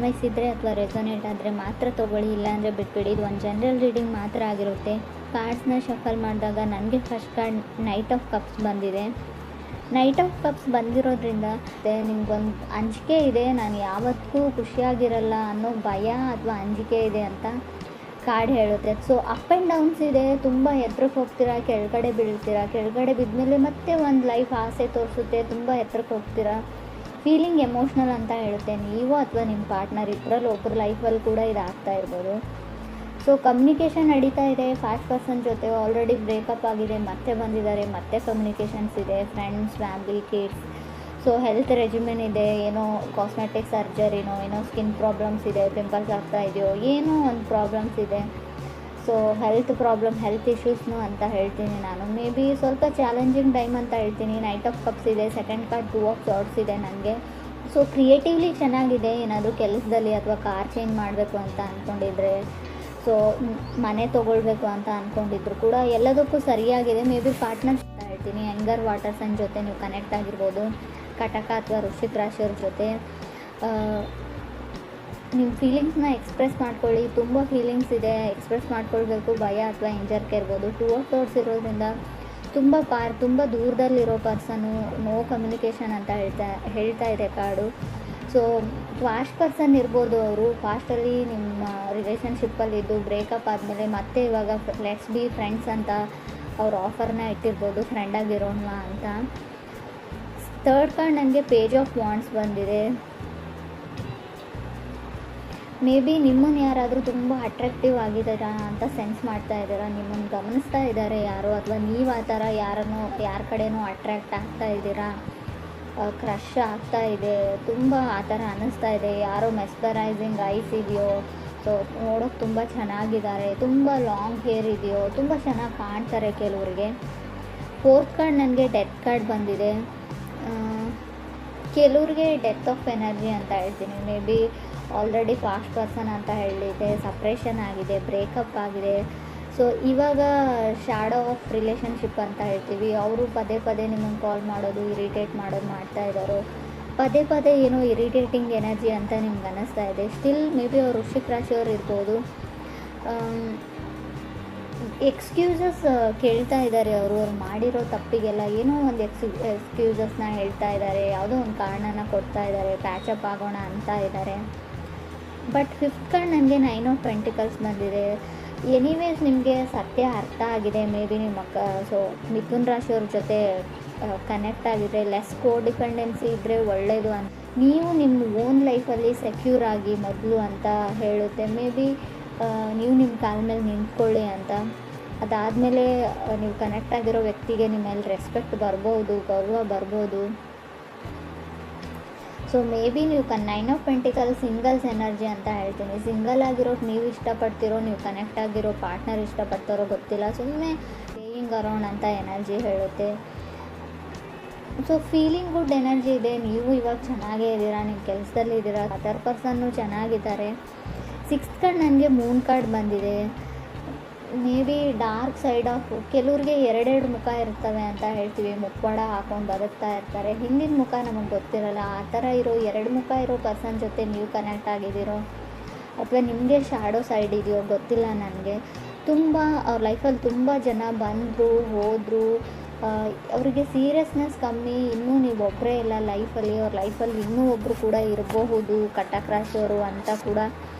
Advice ಇದ್ದರೆ ಅಥವಾ resonate ಆದರೆ ಮಾತ್ರ ತೊಗೊಳ್ಳಿ, ಇಲ್ಲಾಂದರೆ ಬಿಟ್ಬಿಡಿ. ಇದು ಒಂದು ಜನರಲ್ ರೀಡಿಂಗ್ ಮಾತ್ರ ಆಗಿರುತ್ತೆ. ಕಾರ್ಡ್ಸ್ನ ಶಫಲ್ ಮಾಡಿದಾಗ ನನಗೆ first card knight of cups ಬಂದಿದೆ. ನೈಟ್ ಆಫ್ ಕಪ್ಸ್ ಬಂದಿರೋದ್ರಿಂದ ನಿಮ್ಗೊಂದು ಅಂಜಿಕೆ ಇದೆ, ನಾನು ಯಾವತ್ತೂ ಖುಷಿಯಾಗಿರಲ್ಲ ಅನ್ನೋ ಭಯ ಅಥವಾ ಅಂಜಿಕೆ ಇದೆ ಅಂತ ಕಾರ್ಡ್ ಹೇಳುತ್ತೆ. ಸೊ ಅಪ್ ಆ್ಯಂಡ್ ಡೌನ್ಸ್ ಇದೆ, ತುಂಬ ಎತ್ತರಕ್ಕೆ ಹೋಗ್ತೀರಾ, ಕೆಳಗಡೆ ಬೀಳ್ತೀರಾ, ಕೆಳಗಡೆ ಬಿದ್ದಮೇಲೆ ಮತ್ತೆ ಒಂದು ಲೈಫ್ ಆಸೆ ತೋರಿಸುತ್ತೆ, ತುಂಬ ಎತ್ತರಕ್ಕೆ ಹೋಗ್ತೀರಾ. ಫೀಲಿಂಗ್ ಎಮೋಷ್ನಲ್ ಅಂತ ಹೇಳುತ್ತೆ. ನೀವು ಅಥವಾ ನಿಮ್ಮ ಪಾರ್ಟ್ನರ್ ಇಬ್ಬರಲ್ಲಿ ಒಬ್ಬರು ಲೈಫಲ್ಲಿ ಕೂಡ ಇದಾಗ್ತಾ ಇರ್ಬೋದು. ಸೊ ಕಮ್ಯುನಿಕೇಷನ್ ನಡೀತಾ ಇದೆ. ಫಾಸ್ಟ್ ಪರ್ಸನ್ ಜೊತೆ ಆಲ್ರೆಡಿ ಬ್ರೇಕಪ್ ಆಗಿದೆ, ಮತ್ತೆ ಬಂದಿದ್ದಾರೆ, ಮತ್ತೆ ಕಮ್ಯುನಿಕೇಷನ್ಸ್ ಇದೆ, friends, family, kids. So health regimen ಇದೆ, ಏನೋ ಕಾಸ್ಮೆಟಿಕ್ ಸರ್ಜರಿನೋ, ಏನೋ ಸ್ಕಿನ್ ಪ್ರಾಬ್ಲಮ್ಸ್ ಇದೆ, ಪಿಂಪಲ್ಸ್ ಆಗ್ತಾ ಇದೆಯೋ, ಏನೋ ಒಂದು ಪ್ರಾಬ್ಲಮ್ಸ್ ಇದೆ. ಸೊ ಹೆಲ್ತ್ ಇಶ್ಯೂಸ್ನು ಅಂತ ಹೇಳ್ತೀನಿ ನಾನು. ಮೇ ಬಿ ಸ್ವಲ್ಪ ಚಾಲೆಂಜಿಂಗ್ ಟೈಮ್ ಅಂತ ಹೇಳ್ತೀನಿ. ನೈಟ್ ಆಫ್ ಕಪ್ಸ್ ಇದೆ, ಸೆಕೆಂಡ್ ಕಾರ್ಡ್ 2 ಆಫ್ ಸಾರ್ಡ್ಸ್ ಇದೆ ನನಗೆ. ಸೊ ಕ್ರಿಯೇಟಿವ್ಲಿ ಚೆನ್ನಾಗಿದೆ. ಏನಾದರೂ ಕೆಲಸದಲ್ಲಿ ಅಥವಾ ಕಾರ್ ಚೇಂಜ್ ಮಾಡಬೇಕು ಅಂತ ಅಂದ್ಕೊಂಡಿದ್ರೆ, ಸೊ ಮನೆ ತೊಗೊಳ್ಬೇಕು ಅಂತ ಅಂದ್ಕೊಂಡಿದ್ರು ಕೂಡ ಎಲ್ಲದಕ್ಕೂ ಸರಿಯಾಗಿದೆ. ಮೇ ಬಿ ಪಾರ್ಟ್ನರ್ ಅಂತ ಹೇಳ್ತೀನಿ. ಯಂಗರ್ ವಾಟರ್ ಸೈನ್ ಜೊತೆ ನೀವು ಕನೆಕ್ಟ್ ಆಗಿರ್ಬೋದು. ಕಟಕ ಅಥವಾ ವೃಶ್ಚಿಕ ರಾಶಿಯವ್ರ ಜೊತೆ ನಿಮ್ಮ ಫೀಲಿಂಗ್ಸ್ನ ಎಕ್ಸ್ಪ್ರೆಸ್ ಮಾಡ್ಕೊಳ್ಳಿ. ತುಂಬ ಫೀಲಿಂಗ್ಸ್ ಇದೆ, ಎಕ್ಸ್ಪ್ರೆಸ್ ಮಾಡ್ಕೊಳ್ಬೇಕು. ಭಯ ಅಥವಾ ಹಿಂಜರಿಕೆ ಇರ್ಬೋದು. 2 ಆಫ್ ಸಾರ್ಡ್ಸ್ ಇರೋದ್ರಿಂದ ತುಂಬ ದೂರದಲ್ಲಿರೋ ಪರ್ಸನು, ನೋ ಕಮ್ಯುನಿಕೇಷನ್ ಅಂತ ಹೇಳ್ತಾ ಇದೆ ಕಾರ್ಡು. ಸೊ ಫಾಸ್ಟ್ ಪರ್ಸನ್ ಇರ್ಬೋದು. ಅವರು ಫಾಸ್ಟಲ್ಲಿ ನಿಮ್ಮ ರಿಲೇಷನ್ಶಿಪ್ಪಲ್ಲಿದ್ದು ಬ್ರೇಕಪ್ ಆದಮೇಲೆ ಮತ್ತೆ ಇವಾಗ ಲೆಟ್ಸ್ ಬಿ ಫ್ರೆಂಡ್ಸ್ ಅಂತ ಅವ್ರ ಆಫರ್ನ ಇಟ್ಟಿರ್ಬೋದು, ಫ್ರೆಂಡ್ ಆಗಿರೋಣ ಅಂತ. ಥರ್ಡ್ ಕಾರ್ಡ್ ನನಗೆ ಪೇಜ್ ಆಫ್ ವಾಂಡ್ಸ್ ಬಂದಿದೆ. ಮೇ ಬಿ ನಿಮ್ಮನ್ನು ಯಾರಾದರೂ ತುಂಬ ಅಟ್ರಾಕ್ಟಿವ್ ಆಗಿದ್ದಾರಾ ಅಂತ ಸೆನ್ಸ್ ಮಾಡ್ತಾ ಇದ್ದೀರಾ, ನಿಮ್ಮನ್ನು ಗಮನಿಸ್ತಾ ಇದ್ದಾರೆ ಯಾರೋ, ಅಥವಾ ನೀವು ಆ ಥರ ಯಾರ ಕಡೆನೋ ಅಟ್ರ್ಯಾಕ್ಟ್ ಆಗ್ತಾ ಇದ್ದೀರಾ, ಕ್ರಶ್ ಆಗ್ತಾ ಇದೆ, ತುಂಬ ಆ ಥರ ಅನ್ನಿಸ್ತಾ ಇದೆ. ಯಾರೋ ಮೆಸ್ಪರೈಸಿಂಗ್ ಐಸ್ ಇದೆಯೋ, ಸೊ ನೋಡೋಕ್ಕೆ ತುಂಬ ಚೆನ್ನಾಗಿದ್ದಾರೆ, ತುಂಬ ಲಾಂಗ್ ಹೇರ್ ಇದೆಯೋ, ತುಂಬ ಚೆನ್ನಾಗಿ ಕಾಣ್ತಾರೆ ಕೆಲವರಿಗೆ. ಫೋರ್ತ್ ಕಾರ್ಡ್ ನನಗೆ ಡೆತ್ ಕಾರ್ಡ್ ಬಂದಿದೆ. ಕೆಲವ್ರಿಗೆ ಡೆತ್ ಆಫ್ ಎನರ್ಜಿ ಅಂತ ಹೇಳ್ತೀನಿ. May be already fast person ಅಂತ ಹೇಳಿದೆ, ಸಪ್ರೇಷನ್ ಆಗಿದೆ, ಬ್ರೇಕಪ್ ಆಗಿದೆ. ಸೊ ಇವಾಗ ಶ್ಯಾಡೋ ಆಫ್ ರಿಲೇಷನ್ಶಿಪ್ ಅಂತ ಹೇಳ್ತೀವಿ. ಅವರು ಪದೇ ನಿಮ್ಮನ್ನು ಕಾಲ್ ಮಾಡೋದು, ಇರಿಟೇಟ್ ಮಾಡೋದು ಮಾಡ್ತಾ ಇದ್ದಾರೋ, ಪದೇ ಏನೋ ಇರಿಟೇಟಿಂಗ್ ಎನರ್ಜಿ ಅಂತ ನಿಮ್ಗೆ ಅನ್ನಿಸ್ತಾ ಇದೆ. ಸ್ಟಿಲ್ ಮೇ ಬಿ ಅವ್ರು ವೃಶ್ಚಿಕ ರಾಶಿಯವ್ರು ಇರ್ಬೋದು. ಎಕ್ಸ್ಕ್ಯೂಸಸ್ ಕೇಳ್ತಾ ಇದ್ದಾರೆ. ಅವರು ಮಾಡಿರೋ ತಪ್ಪಿಗೆಲ್ಲ ಏನೋ ಒಂದು ಎಕ್ಸ್ಕ್ಯೂಸಸ್ನ ಹೇಳ್ತಾ ಇದ್ದಾರೆ, ಯಾವುದೋ ಒಂದು ಕಾರಣನ ಕೊಡ್ತಾ ಇದ್ದಾರೆ, ಪ್ಯಾಚಪ್ ಆಗೋಣ ಅಂತ ಇದ್ದಾರೆ. ಬಟ್ ಫಿಫ್ತ್ ಕಾರ್ಡ್ ನನಗೆ 9 ಆಫ್ ಪೆಂಟಿಕಲ್ಸ್ ಬಂದಿದೆ. ಎನಿವೇಸ್ ನಿಮಗೆ ಸತ್ಯ ಅರ್ಥ ಆಗಿದೆ. ಮೇ ಬಿ ನಿಮ್ಮ ಸೊ ಮಿಥುನ್ ರಾಶಿಯವ್ರ ಜೊತೆ ಕನೆಕ್ಟ್ ಆಗಿದ್ರೆ, ಲೆಸ್ ಕೋಡಿಪೆಂಡೆನ್ಸಿ ಇದ್ದರೆ ಒಳ್ಳೆಯದು ಅಂತ. ನೀವು ನಿಮ್ಮ ಓನ್ ಲೈಫಲ್ಲಿ ಸೆಕ್ಯೂರ್ ಆಗಿ ಮೊದಲು ಅಂತ ಹೇಳುತ್ತೆ. ಮೇ ಬಿ ನೀವು ನಿಮ್ಮ ಕಾಲ ಮೇಲೆ ನಿಂತ್ಕೊಳ್ಳಿ ಅಂತ. ಅದಾದಮೇಲೆ ನೀವು ಕನೆಕ್ಟ್ ಆಗಿರೋ ವ್ಯಕ್ತಿಗೆ ನಿಮ್ಮ ಮೇಲೆ ರೆಸ್ಪೆಕ್ಟ್ ಬರ್ಬೋದು, ಗೌರವ ಬರ್ಬೋದು. ಸೊ ಮೇ ಬಿ ನೀವು 9 ಆಫ್ ಪೆಂಟಿಕಲ್ ಸಿಂಗಲ್ಸ್ ಎನರ್ಜಿ ಅಂತ ಹೇಳ್ತೀನಿ. ಸಿಂಗಲ್ ಆಗಿರೋದು ನೀವು ಇಷ್ಟಪಡ್ತಿರೋ, ನೀವು ಕನೆಕ್ಟ್ ಆಗಿರೋ ಪಾರ್ಟ್ನರ್ ಇಷ್ಟಪಡ್ತಾರೋ ಗೊತ್ತಿಲ್ಲ, ಸುಮ್ಮನೆ ಸ್ಟೇಯಿಂಗ್ ಅರೌಂಡ್ ಅಂತ ಎನರ್ಜಿ ಹೇಳುತ್ತೆ. ಸೊ ಫೀಲಿಂಗ್ ಗುಡ್ ಎನರ್ಜಿ ಇದೆ. ನೀವು ಇವಾಗ ಚೆನ್ನಾಗೇ ಇದ್ದೀರಾ, ನಿಮ್ಮ ಕೆಲಸದಲ್ಲಿ ಇದ್ದೀರಾ, ಅದರ್ ಪರ್ಸನ್ನು ಚೆನ್ನಾಗಿದ್ದಾರೆ. 6th ಕಾರ್ಡ್ ನನಗೆ ಮೂನ್ ಕಾರ್ಡ್ ಬಂದಿದೆ. May be dark side of ಕೆಲವ್ರಿಗೆ 2 ಮುಖ ಇರ್ತವೆ ಅಂತ ಹೇಳ್ತೀವಿ. ಮುಖವಾಡ ಹಾಕೊಂಡು ಬದುಕ್ತಾ ಇರ್ತಾರೆ, ಹಿಂದಿನ ಮುಖ ನಮಗೆ ಗೊತ್ತಿರಲ್ಲ. ಆ ಥರ ಇರೋ 2 ಮುಖ ಇರೋ ಪರ್ಸನ್ ಜೊತೆ ನೀವು ಕನೆಕ್ಟ್ ಆಗಿದ್ದೀರೋ, ಅಥವಾ ನಿಮಗೆ ಶ್ಯಾಡೋ ಸೈಡ್ ಇದೆಯೋ ಗೊತ್ತಿಲ್ಲ ನನಗೆ. ಅವ್ರ ಲೈಫಲ್ಲಿ ತುಂಬ ಜನ ಬಂದರು ಹೋದರು, ಅವರಿಗೆ ಸೀರಿಯಸ್ನೆಸ್ ಕಮ್ಮಿ. ಇನ್ನೂ ನೀವು ಒಬ್ಬರೇ ಇಲ್ಲ ಲೈಫಲ್ಲಿ, ಅವ್ರ ಲೈಫಲ್ಲಿ ಇನ್ನೂ ಒಬ್ಬರು ಕೂಡ ಇರಬಹುದು, ಕಟಕ ರಾಶಿಯವರು ಅಂತ ಕೂಡ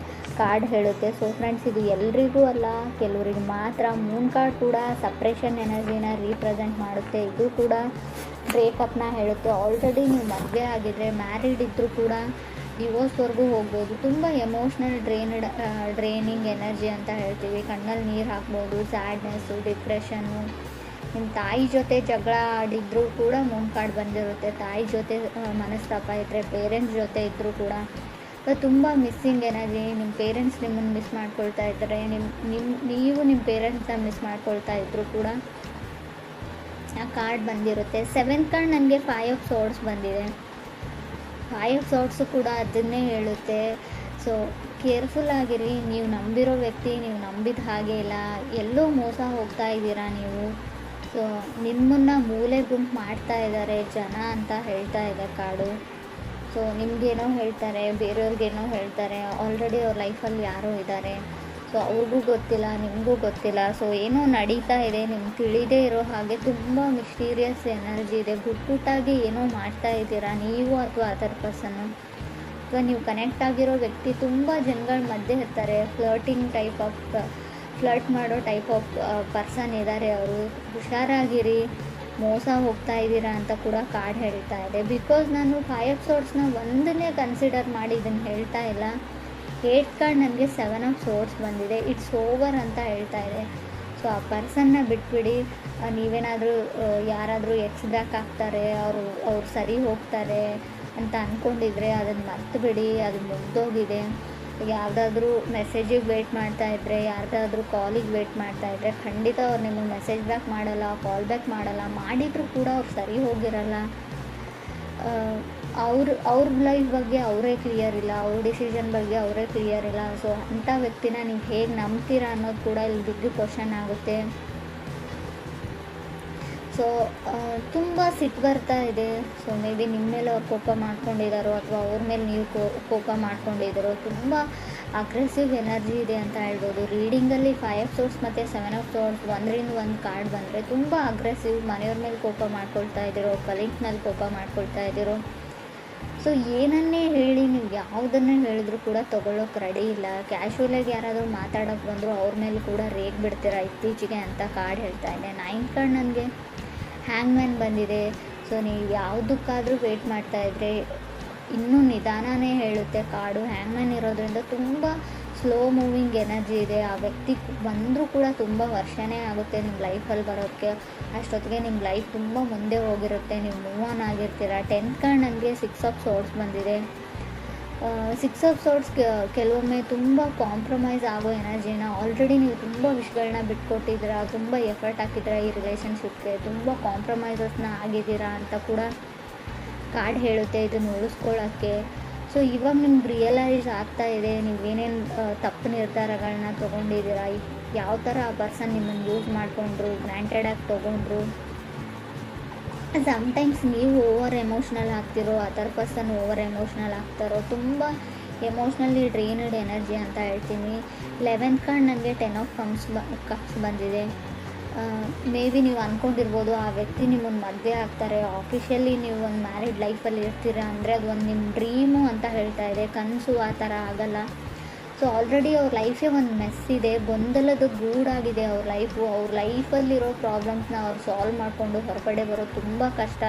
ಕಾರ್ಡ್ ಹೇಳುತ್ತೆ. ಸೊ ಫ್ರೆಂಡ್ಸ್, ಇದು ಎಲ್ರಿಗೂ ಅಲ್ಲ, ಕೆಲವರಿಗೆ ಮಾತ್ರ. ಮೂನ್ ಕಾರ್ಡ್ ಕೂಡ ಸಪ್ರೇಷನ್ ಎನರ್ಜಿನ ರೀಪ್ರೆಸೆಂಟ್ ಮಾಡುತ್ತೆ. ಇದು ಕೂಡ ಬ್ರೇಕಪ್ನ ಹೇಳುತ್ತೆ. ಆಲ್ರೆಡಿ ನೀವು ಮದುವೆ ಆಗಿದ್ರೆ, ಮ್ಯಾರಿಡ್ ಇದ್ದರೂ ಕೂಡ ಡಿವೋರ್ಸ್ವರೆಗೂ ಹೋಗ್ಬೋದು. ತುಂಬ ಎಮೋಷ್ನಲ್ ಡ್ರೈನಿಂಗ್ ಎನರ್ಜಿ ಅಂತ ಹೇಳ್ತೀವಿ. ಕಣ್ಣಲ್ಲಿ ನೀರು ಹಾಕ್ಬೋದು, ಸ್ಯಾಡ್ನೆಸ್ಸು, ಡಿಪ್ರೆಷನ್ನು. ನಿಮ್ಮ ತಾಯಿ ಜೊತೆ ಜಗಳ ಆಡಿದ್ರೂ ಕೂಡ ಮೂನ್ ಕಾರ್ಡ್ ಬಂದಿರುತ್ತೆ. ತಾಯಿ ಜೊತೆ ಮನಸ್ತಾಪ ಇದ್ದರೆ, ಪೇರೆಂಟ್ಸ್ ಜೊತೆ ಇದ್ದರೂ ಕೂಡ ತುಂಬ ಮಿಸ್ಸಿಂಗ್ ಎನರ್ಜಿ. ನಿಮ್ಮ ಪೇರೆಂಟ್ಸ್ ನಿಮ್ಮನ್ನು ಮಿಸ್ ಮಾಡ್ಕೊಳ್ತಾ ಇದ್ದಾರೆ, ನೀವು ನಿಮ್ಮ ಪೇರೆಂಟ್ಸ್ನ ಮಿಸ್ ಮಾಡ್ಕೊಳ್ತಾ ಇದ್ದರೂ ಕೂಡ ಆ ಕಾರ್ಡ್ ಬಂದಿರುತ್ತೆ. 7th ಕಾರ್ಡ್ ನನಗೆ 5 ಆಫ್ ಸಾರ್ಡ್ಸ್ ಬಂದಿದೆ. 5 ಆಫ್ ಸಾರ್ಡ್ಸು ಕೂಡ ಅದನ್ನೇ ಹೇಳುತ್ತೆ. ಸೊ ಕೇರ್ಫುಲ್ ಆಗಿರಿ. ನೀವು ನಂಬಿರೋ ವ್ಯಕ್ತಿ ನೀವು ನಂಬಿದ ಹಾಗೆ ಇಲ್ಲ, ಎಲ್ಲೋ ಮೋಸ ಹೋಗ್ತಾ ಇದ್ದೀರಾ ನೀವು. ಸೊ ನಿಮ್ಮನ್ನು ಮೂಲೆ ಗುಂಪು ಮಾಡ್ತಾ ಇದ್ದಾರೆ ಜನ ಅಂತ ಹೇಳ್ತಾ ಇದೆ ಕಾರ್ಡು. ಸೊ ನಿಮಗೇನೋ ಹೇಳ್ತಾರೆ, ಬೇರೆಯವ್ರಿಗೇನೋ ಹೇಳ್ತಾರೆ. ಆಲ್ರೆಡಿ ಅವ್ರ ಲೈಫಲ್ಲಿ ಯಾರೋ ಇದ್ದಾರೆ. ಸೊ ಅವ್ರಿಗೂ ಗೊತ್ತಿಲ್ಲ, ನಿಮಗೂ ಗೊತ್ತಿಲ್ಲ. ಸೊ ಏನೋ ನಡೀತಾ ಇದೆ, ನಿಮ್ಗೆ ತಿಳಿದೇ ಇರೋ ಹಾಗೆ ತುಂಬ ಮಿಸ್ಟೀರಿಯಸ್ ಎನರ್ಜಿ ಇದೆ. ಗುಟ್ಟಾಗಿ ಏನೋ ಮಾಡ್ತಾ ಇದ್ದೀರಾ ನೀವು ಅಥವಾ ಅದರ್ ಪರ್ಸನ್ನು, ಅಥವಾ ನೀವು ಕನೆಕ್ಟ್ ಆಗಿರೋ ವ್ಯಕ್ತಿ ತುಂಬ ಜನಗಳ ಮಧ್ಯೆ ಇರ್ತಾರೆ. ಫ್ಲರ್ಟ್ ಮಾಡೋ ಟೈಪ್ ಆಫ್ ಪರ್ಸನ್ ಇದ್ದಾರೆ ಅವರು. ಹುಷಾರಾಗಿರಿ, ಮೋಸ ಹೋಗ್ತಾ ಇದ್ದೀರಾ ಅಂತ ಕೂಡ ಕಾರ್ಡ್ ಹೇಳ್ತಾ ಇದೆ. ಬಿಕಾಸ್ ನಾನು 5 ಆಫ್ ಸೋರ್ಸ್ನ ಒಂದನ್ನೇ ಕನ್ಸಿಡರ್ ಮಾಡಿ ಇದನ್ನು ಹೇಳ್ತಾ ಇಲ್ಲ. 8 ಕಾರ್ಡ್ ನನಗೆ 7 ಆಫ್ ಸೋರ್ಸ್ ಬಂದಿದೆ. ಇಟ್ಸ್ ಓವರ್ ಅಂತ ಹೇಳ್ತಾ ಇದೆ. ಸೊ ಆ ಪರ್ಸನ್ನ ಬಿಟ್ಬಿಡಿ. ನೀವೇನಾದರೂ ಯಾರಾದರೂ ಎಕ್ಸ್ ಬ್ಯಾಕ್ ಆಗ್ತಾರೆ, ಅವ್ರು ಸರಿ ಹೋಗ್ತಾರೆ ಅಂತ ಅಂದ್ಕೊಂಡಿದ್ರೆ ಅದನ್ನು ಮರ್ತು ಬಿಡಿ. ಅದು ಮುಗ್ದೋಗಿದೆ. ಯಾವುದಾದ್ರೂ ಮೆಸೇಜಿಗೆ ವೆಯ್ಟ್ ಮಾಡ್ತಾಯಿದ್ರೆ, ಯಾರ್ದಾದ್ರೂ ಕಾಲಿಗೆ ವೆಯ್ಟ್ ಮಾಡ್ತಾಯಿದ್ರೆ, ಖಂಡಿತ ಅವ್ರು ನಿಮಗೆ ಮೆಸೇಜ್ ಬ್ಯಾಕ್ ಮಾಡಲ್ಲ, ಕಾಲ್ ಬ್ಯಾಕ್ ಮಾಡಲ್ಲ. ಮಾಡಿದರೂ ಕೂಡ ಅವ್ರು ಸರಿ ಹೋಗಿರಲ್ಲ. ಅವ್ರ ಲೈಫ್ ಬಗ್ಗೆ ಅವರೇ ಕ್ಲಿಯರ್ ಇಲ್ಲ, ಅವ್ರ ಡಿಸಿಷನ್ ಬಗ್ಗೆ ಅವರೇ ಕ್ಲಿಯರ್ ಇಲ್ಲ. ಸೊ ಅಂಥ ವ್ಯಕ್ತಿನ ನೀವು ಹೇಗೆ ನಂಬ್ತೀರಾ ಅನ್ನೋದು ಕೂಡ ಇಲ್ಲಿ ಬಿಗ್ ಕ್ವಶನ್ ಆಗುತ್ತೆ. ಸೊ ತುಂಬ ಸಿಟ್ಟು ಬರ್ತಾ ಇದೆ. ಸೊ ಮೇ ಬಿ ನಿಮ್ಮ ಮೇಲೆ ಅವ್ರು ಕೋಪ ಮಾಡ್ಕೊಂಡಿದ್ದಾರೋ ಅಥವಾ ಅವ್ರ ಮೇಲೆ ನೀವು ಕೋಪ ಮಾಡ್ಕೊಂಡಿದ್ದಾರೋ. ತುಂಬ ಅಗ್ರೆಸಿವ್ ಎನರ್ಜಿ ಇದೆ ಅಂತ ಹೇಳ್ಬೋದು. ರೀಡಿಂಗಲ್ಲಿ 5 ಆಫ್ ಸೋರ್ಸ್ ಮತ್ತು 7 ಆಫ್ ಸೋರ್ಸ್ ಒಂದರಿಂದ ಒಂದು ಕಾರ್ಡ್ ಬಂದರೆ ತುಂಬ ಅಗ್ರೆಸಿವ್. ಮನೆಯವ್ರ ಮೇಲೆ ಕೋಪ ಮಾಡ್ಕೊಳ್ತಾ ಇದ್ದೀರೋ, ಕಲೀಗ್ ಮೇಲೆ ಕೋಪ ಮಾಡ್ಕೊಳ್ತಾ ಇದ್ದೀರೋ. ಸೊ ಏನನ್ನೇ ಹೇಳಿ, ನೀವು ಯಾವುದನ್ನೇ ಹೇಳಿದ್ರು ಕೂಡ ತೊಗೊಳ್ಳೋಕೆ ರೆಡಿ ಇಲ್ಲ. ಕ್ಯಾಶುವಲಾಗಿ ಯಾರಾದರೂ ಮಾತಾಡೋಕ್ಕೆ ಬಂದರೂ ಅವ್ರ ಮೇಲೆ ಕೂಡ ರೇಗ್ ಬಿಡ್ತೀರಾ ಇತ್ತೀಚೆಗೆ ಅಂತ ಕಾರ್ಡ್ ಹೇಳ್ತಾ ಇದೆ. 9th ಕಾರ್ಡ್ ನನಗೆ ಹ್ಯಾಂಗ್ಮ್ಯಾನ್ ಬಂದಿದೆ. ಸೊ ನೀವು ಯಾವುದಕ್ಕಾದರೂ ವೆಯ್ಟ್ ಮಾಡ್ತಾಯಿದ್ರೆ ಇನ್ನೂ ನಿಧಾನನೇ ಹೇಳುತ್ತೆ ಕಾರ್ಡು. ಹ್ಯಾಂಗ್ಮ್ಯಾನ್ ಇರೋದ್ರಿಂದ ತುಂಬ ಸ್ಲೋ ಮೂವಿಂಗ್ ಎನರ್ಜಿ ಇದೆ. ಆ ವ್ಯಕ್ತಿ ಬಂದರೂ ಕೂಡ ತುಂಬ ವರ್ಷನೇ ಆಗುತ್ತೆ ನಿಮ್ಮ ಲೈಫಲ್ಲಿ ಬರೋಕ್ಕೆ. ಅಷ್ಟೊತ್ತಿಗೆ ನಿಮ್ಮ ಲೈಫ್ ತುಂಬ ಮುಂದೆ ಹೋಗಿರುತ್ತೆ, ನೀವು ಮೂವ್ ಆನ್ ಆಗಿರ್ತೀರ. 10th ಕಾರ್ಡ್ ನನಗೆ 6 ಆಫ್ ಸೋರ್ಸ್ ಬಂದಿದೆ. 6 ಆಫ್ ಸೋರ್ಸ್ ಕೆಲವೊಮ್ಮೆ ತುಂಬ ಕಾಂಪ್ರಮೈಸ್ ಆಗೋ ಎನರ್ಜಿನ, ಆಲ್ರೆಡಿ ನೀವು ತುಂಬ ವಿಷಯಗಳನ್ನ ಬಿಟ್ಕೊಟ್ಟಿದ್ದೀರಾ, ತುಂಬ ಎಫರ್ಟ್ ಹಾಕಿದ್ದೀರಾ ಈ ರಿಲೇಷನ್ಶಿಪ್ಗೆ, ತುಂಬ ಕಾಂಪ್ರಮೈಸಸ್ನ ಆಗಿದ್ದೀರಾ ಅಂತ ಕೂಡ ಕಾರ್ಡ್ ಹೇಳುತ್ತೆ ಇದನ್ನು ಉಳಿಸ್ಕೊಳ್ಳೋಕ್ಕೆ. ಸೊ ಇವಾಗ ನಿಮ್ಗೆ ರಿಯಲೈಸ್ ಆಗ್ತಾ ಇದೆ ನೀವೇನೇನು ತಪ್ಪು ನಿರ್ಧಾರಗಳನ್ನ ತೊಗೊಂಡಿದ್ದೀರಾ, ಯಾವ ಥರ ಆ ಪರ್ಸನ್ ನಿಮ್ಮನ್ನು ಯೂಸ್ ಮಾಡಿಕೊಂಡ್ರು, ಗ್ರ್ಯಾಂಟೆಡಾಗಿ ತೊಗೊಂಡ್ರು. ಸಮ್ಟೈಮ್ಸ್ ನೀವು ಓವರ್ ಎಮೋಷ್ನಲ್ ಆಗ್ತಿರೋ, ಅದರ್ ಪರ್ಸನ್ ಓವರ್ ಎಮೋಷ್ನಲ್ ಆಗ್ತಾರೋ. ತುಂಬ ಎಮೋಷ್ನಲಿ ಡ್ರೈನ್ಡ್ ಎನರ್ಜಿ ಅಂತ ಹೇಳ್ತೀನಿ. 11th ಕಾರ್ಡ್ ನನಗೆ 10 ಆಫ್ ಕಪ್ಸ್ ಬಂದಿದೆ. ಮೇ ಬಿ ನೀವು ಅಂದ್ಕೊಂಡಿರ್ಬೋದು ಆ ವ್ಯಕ್ತಿ ನಿಮ್ಮನ್ನು ಮದುವೆ ಆಗ್ತಾರೆ, ಆಫಿಷಿಯಲಿ ನೀವು ಒಂದು ಮ್ಯಾರಿಡ್ ಲೈಫಲ್ಲಿ ಇರ್ತೀರ ಅಂದರೆ ಅದು ಒಂದು ನಿಮ್ಮ ಡ್ರೀಮು ಅಂತ ಹೇಳ್ತಾ ಇದೆ. ಕನಸು ಆ ಥರ ಆಗಲ್ಲ. ಸೊ ಆಲ್ರೆಡಿ ಅವ್ರ ಲೈಫೇ ಒಂದು ಮೆಸ್ ಇದೆ, ಗೊಂದಲದ ಗೂಡಾಗಿದೆ ಅವ್ರ ಲೈಫು. ಅವ್ರ ಲೈಫಲ್ಲಿರೋ ಪ್ರಾಬ್ಲಮ್ಸ್ನ ಅವ್ರು ಸಾಲ್ವ್ ಮಾಡಿಕೊಂಡು ಹೊರಗಡೆ ಬರೋದು ತುಂಬ ಕಷ್ಟ.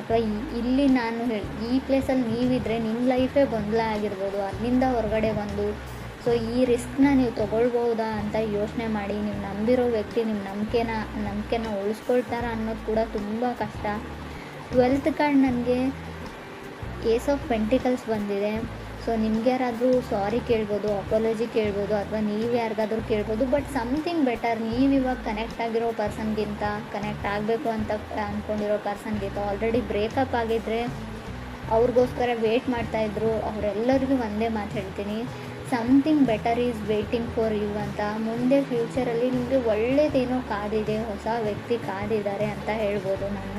ಅಥವಾ ಇಲ್ಲಿ ನಾನು ಈ ಪ್ಲೇಸಲ್ಲಿ ನೀವಿದ್ರೆ ನಿಮ್ಮ ಲೈಫೇ ಗೊಂದಲ ಆಗಿರ್ಬೋದು, ಅಲ್ಲಿಂದ ಹೊರಗಡೆ ಬಂದು ಸೊ ಈ ರಿಸ್ಕ್ನ ನೀವು ತೊಗೊಳ್ಬೋದಾ ಅಂತ ಯೋಚನೆ ಮಾಡಿ. ನೀವು ನಂಬಿರೋ ವ್ಯಕ್ತಿ ನಿಮ್ಮ ನಂಬಿಕೆನ ಉಳಿಸ್ಕೊಳ್ತಾರ ಅನ್ನೋದು ಕೂಡ ತುಂಬ ಕಷ್ಟ. 12th ಕಾರ್ಡ್ ನನಗೆ ಏಸ್ ಆಫ್ ಪೆಂಟಿಕಲ್ಸ್ ಬಂದಿದೆ. ಸೊ ನಿಮ್ಗೆ ಯಾರಾದರೂ ಸಾರಿ ಕೇಳ್ಬೋದು, ಅಪಾಲಜಿ ಕೇಳ್ಬೋದು, ಅಥವಾ ನೀವು ಯಾರಿಗಾದ್ರೂ ಕೇಳ್ಬೋದು. ಬಟ್ ಸಮಥಿಂಗ್ ಬೆಟರ್, ನೀವು ಇವಾಗ ಕನೆಕ್ಟ್ ಆಗಿರೋ ಪರ್ಸನ್ಗಿಂತ, ಕನೆಕ್ಟ್ ಆಗಬೇಕು ಅಂತ ಅಂದ್ಕೊಂಡಿರೋ ಪರ್ಸನ್ಗಿಂತ ಆಲ್ರೆಡಿ ಬ್ರೇಕಪ್ ಆಗಿದ್ದರೆ ಅವ್ರಿಗೋಸ್ಕರ ವೇಟ್ ಮಾಡ್ತಾಯಿದ್ರು. ಅವರೆಲ್ಲರಿಗೂ ಒಂದೇ ಮಾತು ಹೇಳ್ತೀನಿ, something better is waiting for you ಅಂತ. ಮುಂದೆ ಫ್ಯೂಚರಲ್ಲಿ ನಿಮಗೆ ಒಳ್ಳೆಯದೇನೋ ಕಾದಿದೆ, ಹೊಸ ವ್ಯಕ್ತಿ ಕಾದಿದ್ದಾರೆ ಅಂತ ಹೇಳ್ಬೋದು ನಾನು.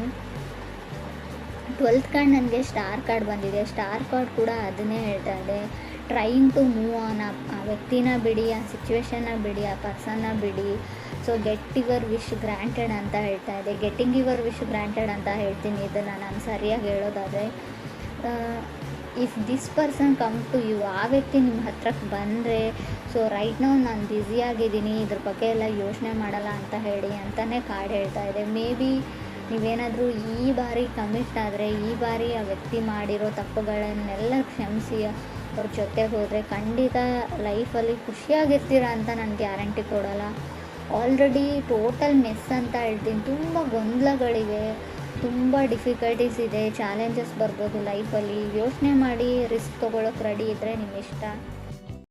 12th ಕಾರ್ಡ್ ನನಗೆ ಸ್ಟಾರ್ ಕಾರ್ಡ್ ಬಂದಿದೆ. ಸ್ಟಾರ್ ಕಾರ್ಡ್ ಕೂಡ ಅದನ್ನೇ ಹೇಳ್ತಾ ಇದೆ, ಟ್ರೈಯಿಂಗ್ ಟು ಮೂವ್ ಆನ್. ಆ ವ್ಯಕ್ತಿನ ಬಿಡಿ, ಆ ಸಿಚುವೇಶನ್ನ ಬಿಡಿ, ಆ ಪರ್ಸನ್ನ ಬಿಡಿ. So get your wish granted ಅಂತ ಹೇಳ್ತಾ ಇದೆ. ಗೆಟ್ಟಿಂಗ್ ಯುವರ್ ವಿಶ್ ಗ್ರ್ಯಾಂಟೆಡ್ ಅಂತ ಹೇಳ್ತೀನಿ ಇದನ್ನು ನಾನು ಸರಿಯಾಗಿ ಹೇಳೋದಾದರೆ. If this person come to you, ಆ ವ್ಯಕ್ತಿ ನಿಮ್ಮ ಹತ್ರಕ್ಕೆ ಬಂದರೆ, ಸೊ ರೈಟ್ ನಾವು ನಾನು ಬ್ಯುಸಿಯಾಗಿದ್ದೀನಿ, ಇದ್ರ ಬಗ್ಗೆ ಎಲ್ಲ ಯೋಚನೆ ಮಾಡಲ್ಲ ಅಂತ ಹೇಳಿ ಅಂತಲೇ ಕಾರ್ಡ್ ಹೇಳ್ತಾ ಇದೆ. ಮೇ ಬಿ ನೀವೇನಾದರೂ ಈ ಬಾರಿ ಕಮಿಟ್ ಆದರೆ, ಈ ಬಾರಿ ಆ ವ್ಯಕ್ತಿ ಮಾಡಿರೋ ತಪ್ಪುಗಳನ್ನೆಲ್ಲ ಕ್ಷಮಿಸಿ ಅವ್ರ ಜೊತೆಗೆ ಹೋದರೆ ಖಂಡಿತ ಲೈಫಲ್ಲಿ ಖುಷಿಯಾಗಿರ್ತೀರ ಅಂತ ನಾನು ಗ್ಯಾರಂಟಿ ಕೊಡೋಲ್ಲ. ಆಲ್ರೆಡಿ ಟೋಟಲ್ ಮೆಸ್ ಅಂತ ಹೇಳ್ತೀನಿ. ತುಂಬ ಗೊಂದಲಗಳಿವೆ, ತುಂಬ ಡಿಫಿಕಲ್ಟೀಸ್ ಇದೆ, ಚಾಲೆಂಜಸ್ ಬರ್ಬೋದು ಲೈಫಲ್ಲಿ. ಯೋಚನೆ ಮಾಡಿ ರಿಸ್ಕ್ ತೊಗೊಳಕ್ಕೆ ರೆಡಿ ಇದ್ದರೆ ನಿಮ್ಮ ಇಷ್ಟ.